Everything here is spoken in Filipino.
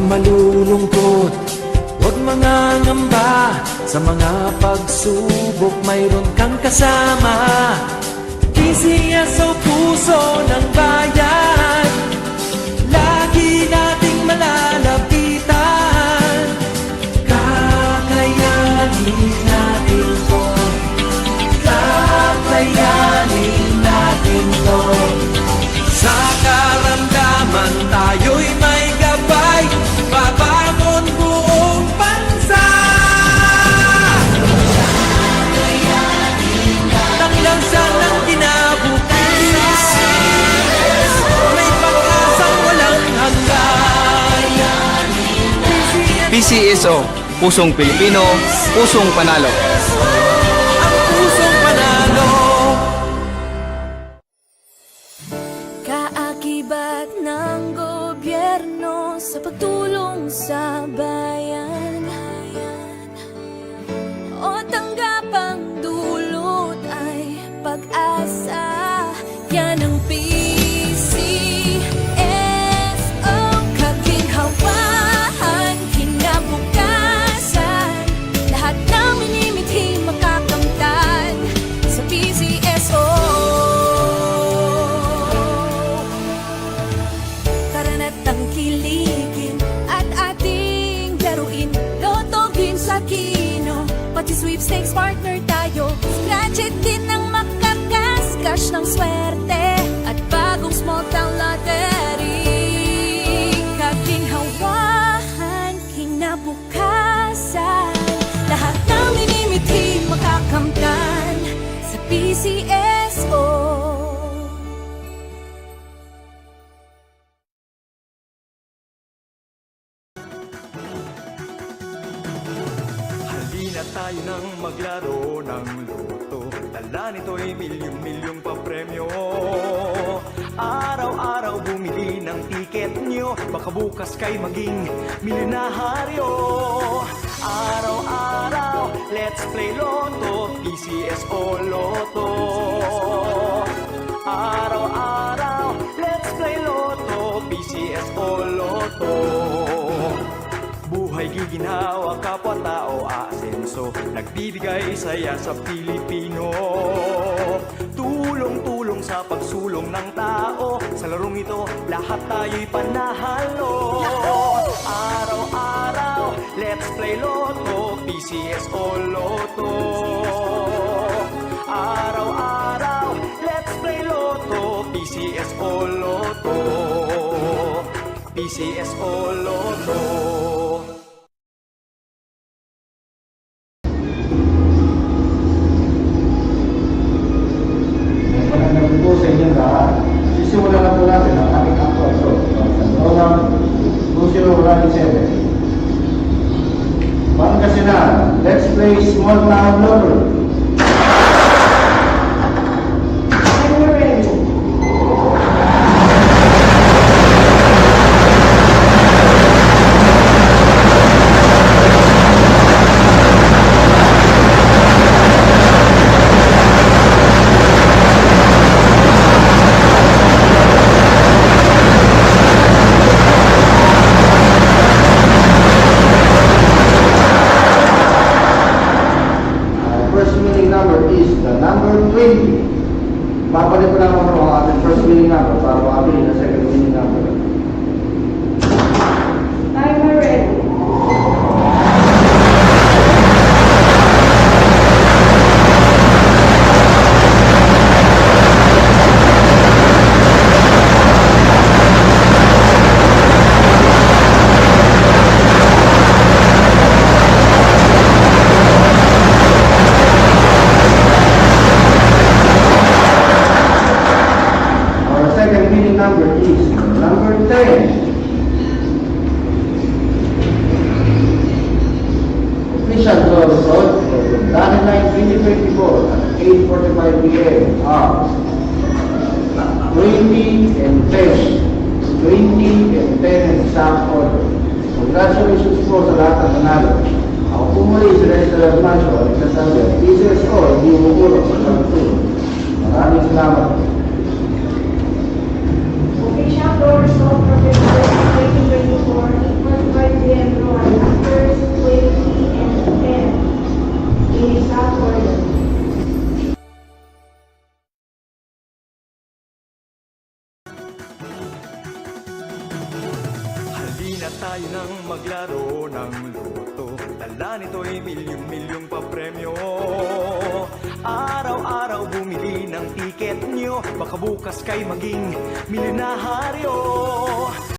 malulungkot, huwag mangangamba. Sa mga pagsubok mayroon kang kasama. PCSO, puso ng bayan, lagi nating malalapitan. Kakayanin natin to, kakayanin natin to. Sa karamdaman tayo'y may gabay, babangon buong bansa. Taklansan ng kinabukasan, may pag-asang walang hanggan. PCSO, pusong Pilipino, pusong panalo. Ang pusong panalo. Kaakibat ng gobyerno sa pagtulong sa bayan, o tanggapang dulot ay pag-asa. Yan ang PCSO, kaginhawahan, kinabukasan. Lahat ng minimithi makakamtan sa PCSO. Karana't tangkilikin at ating laruin, lotogin sa kino, pati sweepstakes partner tayo. Scratch it din ang makakascash ng swerte at bagong small town lottery. Kaginhawahan, kinabukasan, lahat ng minimithi makakamtan sa PCSO. Halina tayo nang maglaro ng loto, dala nito'y milyong-milyong papremyo. Araw-araw bumili ng tiket nyo, baka bukas kay maging milyonaryo. Araw-araw, let's play Lotto, PCSO Lotto. Araw-araw, let's play Lotto, PCSO Lotto. Buhay giginhawa, kapwa-tao aasenso, nagbibigay saya sa Pilipino. Tulong-tulong sa pagsulong ng tao, sa larong ito lahat tayo'y panahalo. Araw-araw, let's play Lotto, PCSO Lotto. Araw-araw, let's play Lotto, PCSO Lotto. PCSO Lotto. Sisimulan na po natin ang ating actual show sa program 2017. Pangasinan, let's play Small Town Lottery. Babalik ko naman po ang ating first winning number para makabili ng second winning number. Timer ready. Number is number 10. Official draw result for the Daniel 2024 at 8:45 p.m. are 20 and 10. 20 and 10 in exact order. Congratulations po sa lahat ng nanalo. Ako po muli si Restaurant Macho at nagsasabi, PCSO, hindi umulog sa pagtulong. Maraming salamat. Official door result for February 2024, 8:45 tayo nang maglaro ng loto. Dala nito'y milyong-milyong papremyo. Araw-araw bumili ng tiket nyo, baka bukas kay maging milyonaryo.